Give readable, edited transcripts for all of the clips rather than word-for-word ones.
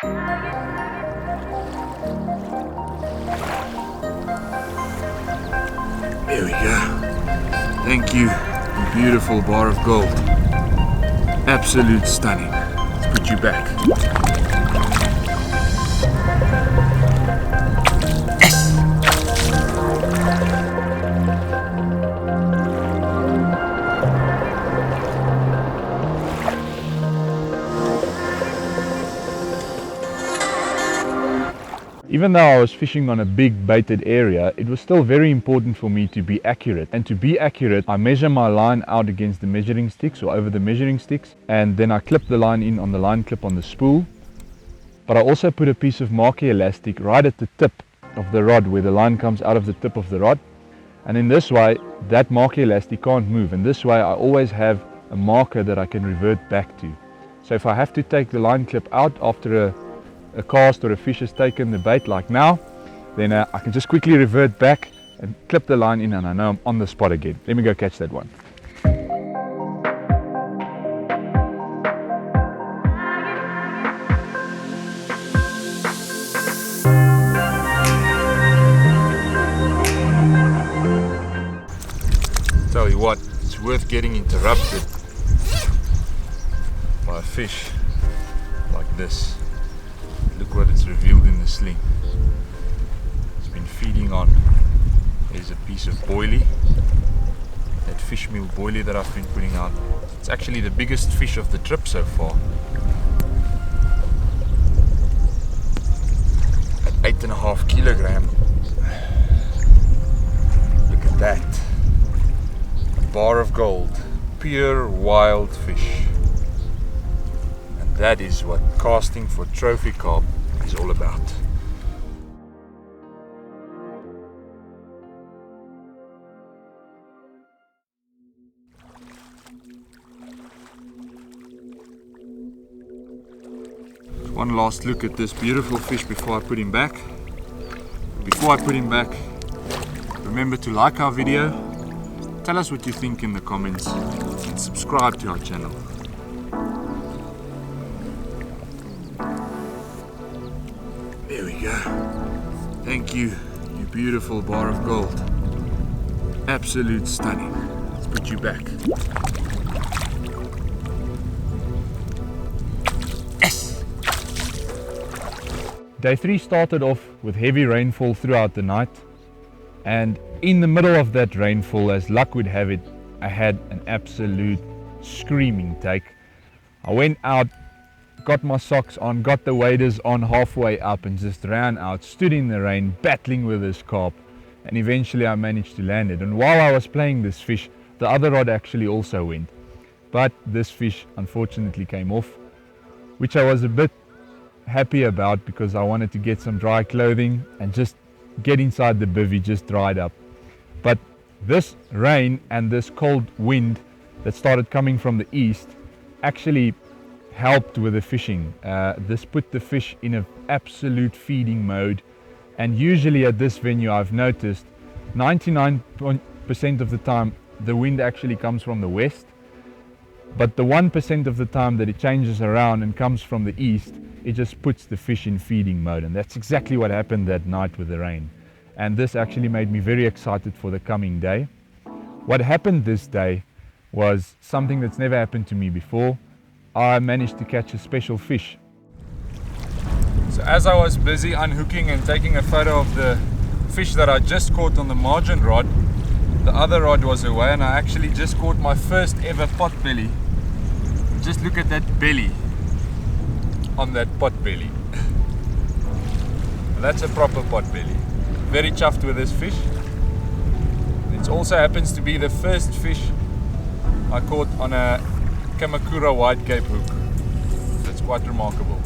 There we go. Thank you, you beautiful bar of gold. Absolute stunning. Let's put you back. Even though I was fishing on a big baited area, it was still very important for me to be accurate. And to be accurate, I measure my line out against the measuring sticks or over the measuring sticks, and then I clip the line in on the line clip on the spool. But I also put a piece of marker elastic right at the tip of the rod where the line comes out of the tip of the rod. And in this way, that marker elastic can't move. And this way I always have a marker that I can revert back to. So if I have to take the line clip out after a cast or a fish has taken the bait like now, then I can just quickly revert back and clip the line in, and I know I'm on the spot again. Let me go catch that one. Tell you what, it's worth getting interrupted by a fish like this. Look what it's revealed in the sling. It's been feeding on, there's a piece of boilie, that fish meal boilie that I've been putting out. It's actually the biggest fish of the trip so far. At 8.5 kilogram. Look at that. A bar of gold. Pure wild fish. That is what casting for trophy carp is all about. One last look at this beautiful fish before I put him back. Before I put him back, remember to like our video, tell us what you think in the comments, and subscribe to our channel. There we go. Thank you, you beautiful bar of gold. Absolute stunning. Let's put you back. Yes! Day 3 started off with heavy rainfall throughout the night, and in the middle of that rainfall, as luck would have it, I had an absolute screaming take. I went out, got my socks on, got the waders on halfway up, and just ran out, stood in the rain, battling with this carp, and eventually I managed to land it. And while I was playing this fish, the other rod actually also went, but this fish unfortunately came off, which I was a bit happy about because I wanted to get some dry clothing and just get inside the bivvy, just dried up. But this rain and this cold wind that started coming from the east actually helped with the fishing. This put the fish in an absolute feeding mode, and usually at this venue I've noticed 99% of the time the wind actually comes from the west, but the 1% of the time that it changes around and comes from the east, it just puts the fish in feeding mode. And that's exactly what happened that night with the rain, and this actually made me very excited for the coming day. What happened this day was something that's never happened to me before. I managed to catch a special fish. So as I was busy unhooking and taking a photo of the fish that I just caught on the margin rod, the other rod was away, and I actually just caught my first ever potbelly. Just look at that belly on that potbelly. That's a proper potbelly. Very chuffed with this fish. It also happens to be the first fish I caught on a Kamakura wide cape hook. That's quite remarkable.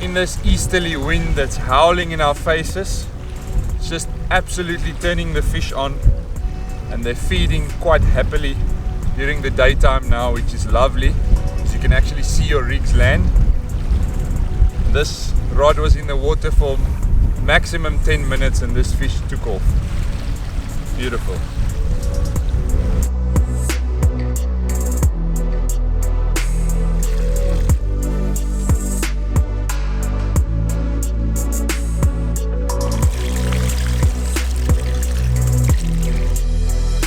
In this easterly wind that's howling in our faces, it's just absolutely turning the fish on, and they're feeding quite happily during the daytime now, which is lovely, as you can actually see your rigs land. This rod was in the water for maximum 10 minutes and this fish took off. Beautiful.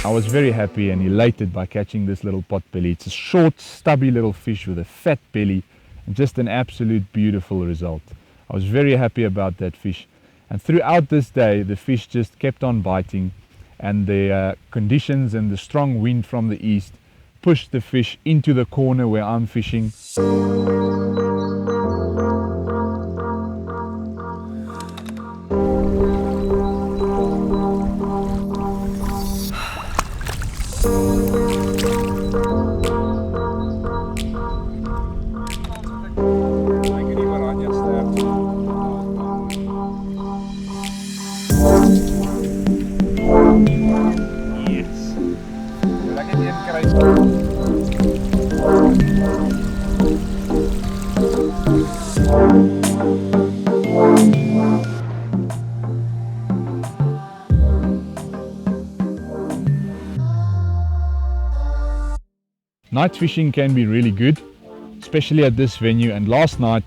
I was very happy and elated by catching this little potbelly. It's a short, stubby little fish with a fat belly and just an absolute beautiful result. I was very happy about that fish. And throughout this day, the fish just kept on biting, and the conditions and the strong wind from the east pushed the fish into the corner where I'm fishing. Night fishing can be really good, especially at this venue, and last night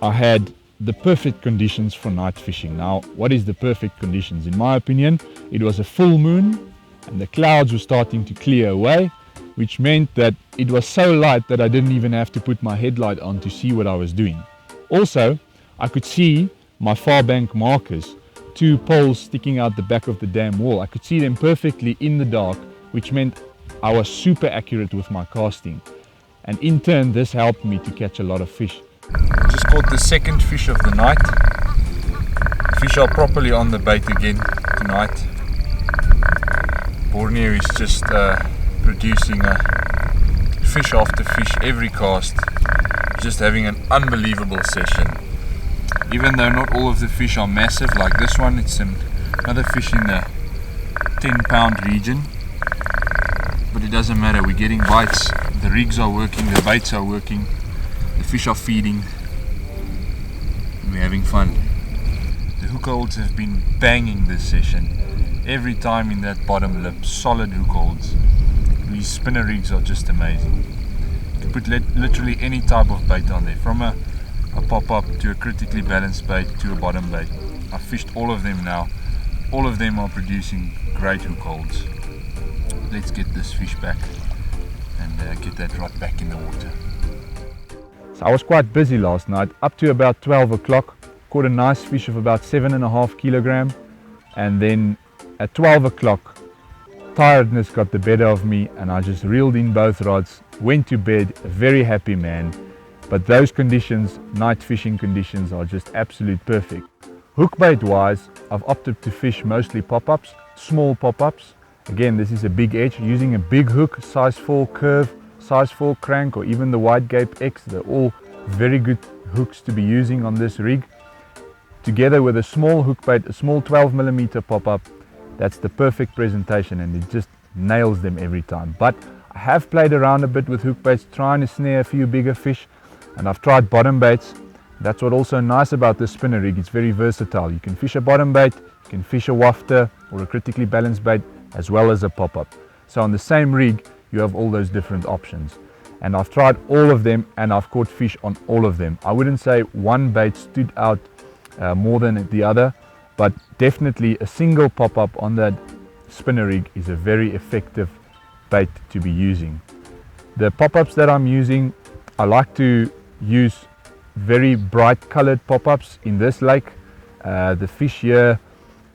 I had the perfect conditions for night fishing. Now, what is the perfect conditions? In my opinion, it was a full moon and the clouds were starting to clear away, which meant that it was so light that I didn't even have to put my headlight on to see what I was doing. Also, I could see my far bank markers, 2 poles sticking out the back of the dam wall. I could see them perfectly in the dark, which meant I was super accurate with my casting, and in turn this helped me to catch a lot of fish. Just caught the second fish of the night. Fish are properly on the bait again tonight. Borneo is just producing fish after fish every cast, just having an unbelievable session. Even though not all of the fish are massive like this one, it's another fish in the 10-pound region. But it doesn't matter, we're getting bites, the rigs are working, the baits are working, the fish are feeding, and we're having fun. The hook holds have been banging this session. Every time in that bottom lip, solid hook holds. These spinner rigs are just amazing. You can put literally any type of bait on there, from a pop-up to a critically balanced bait to a bottom bait. I've fished all of them now. All of them are producing great hook holds. Let's get this fish back and get that rod back in the water. So I was quite busy last night, up to about 12 o'clock, caught a nice fish of about 7.5 kilograms, and then at 12 o'clock tiredness got the better of me and I just reeled in both rods, went to bed, a very happy man. But those conditions, night fishing conditions, are just absolute perfect. Hookbait wise, I've opted to fish mostly pop-ups, small pop-ups. Again, this is a big edge, using a big hook, size 4 curve, size 4 crank, or even the Wide Gape X. They're all very good hooks to be using on this rig. Together with a small hookbait, a small 12mm pop-up, that's the perfect presentation, and it just nails them every time. But I have played around a bit with hookbaits, trying to snare a few bigger fish, and I've tried bottom baits. That's what's also nice about this spinner rig, it's very versatile. You can fish a bottom bait, you can fish a wafter or a critically balanced bait, as well as a pop-up. So on the same rig, you have all those different options. And I've tried all of them and I've caught fish on all of them. I wouldn't say one bait stood out more than the other, but definitely a single pop-up on that spinner rig is a very effective bait to be using. The pop-ups that I'm using, I like to use very bright colored pop-ups in this lake. The fish here,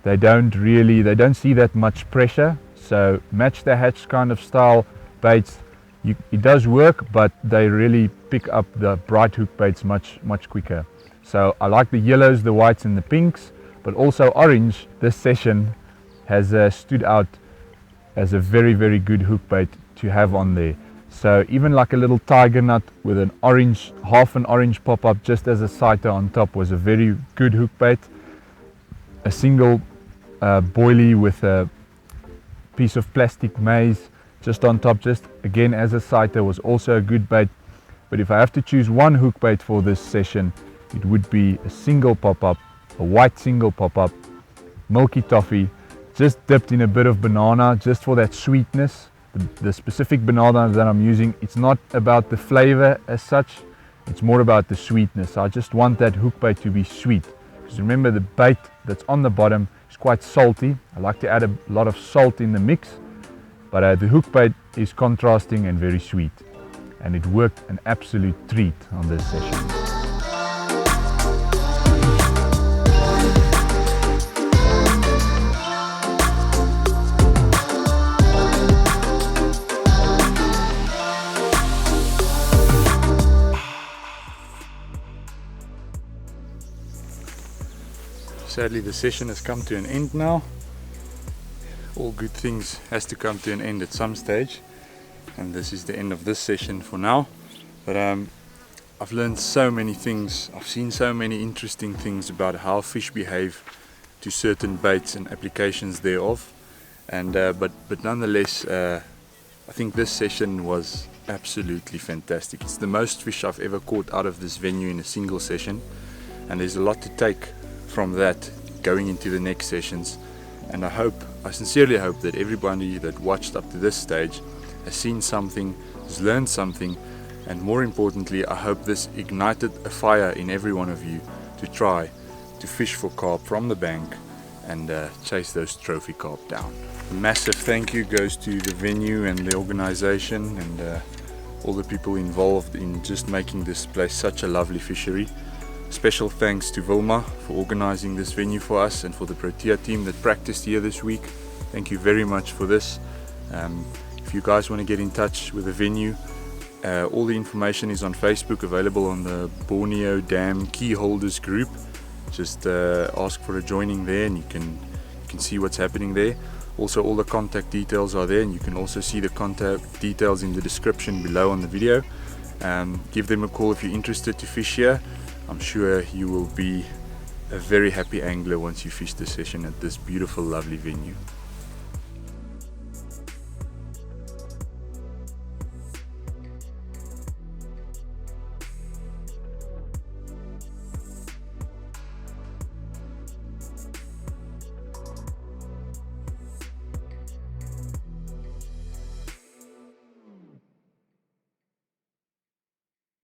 they don't see that much pressure, so match the hatch kind of style baits, it does work, but they really pick up the bright hook baits much quicker. So I like the yellows, the whites and the pinks, but also orange. This session has stood out as a very good hook bait to have on there. So even like a little tiger nut with an orange, half an orange pop-up just as a sighter on top was a very good hook bait. A single boilie with a piece of plastic maize just on top, just again as a sighter, was also a good bait. But if I have to choose one hook bait for this session, it would be a single pop-up, a white single pop-up, milky toffee, just dipped in a bit of banana just for that sweetness. The specific banana that I'm using, it's not about the flavor as such, it's more about the sweetness. I just want that hook bait to be sweet, because remember, the bait that's on the bottom is quite salty. I like to add a lot of salt in the mix, but the hook bait is contrasting and very sweet, and it worked an absolute treat on this session. Sadly, the session has come to an end now. All good things has to come to an end at some stage, and this is the end of this session for now. But I've learned so many things. I've seen so many interesting things about how fish behave to certain baits and applications thereof. And but nonetheless, I think this session was absolutely fantastic. It's the most fish I've ever caught out of this venue in a single session, and there's a lot to take from that going into the next sessions. And I sincerely hope that everybody that watched up to this stage has seen something, has learned something, and more importantly, I hope this ignited a fire in every one of you to try to fish for carp from the bank and chase those trophy carp down. A massive thank you goes to the venue and the organization and all the people involved in just making this place such a lovely fishery. Special thanks to Vilma for organizing this venue for us, and for the Protea team that practiced here this week. Thank you very much for this. If you guys want to get in touch with the venue, all the information is on Facebook, available on the Borneo Dam key holders group. Just ask for a joining there, and you can see what's happening there. Also, all the contact details are there, and you can also see the contact details in the description below on the video. Give them a call if you're interested to fish here. I'm sure you will be a very happy angler once you fish this session at this beautiful, lovely venue.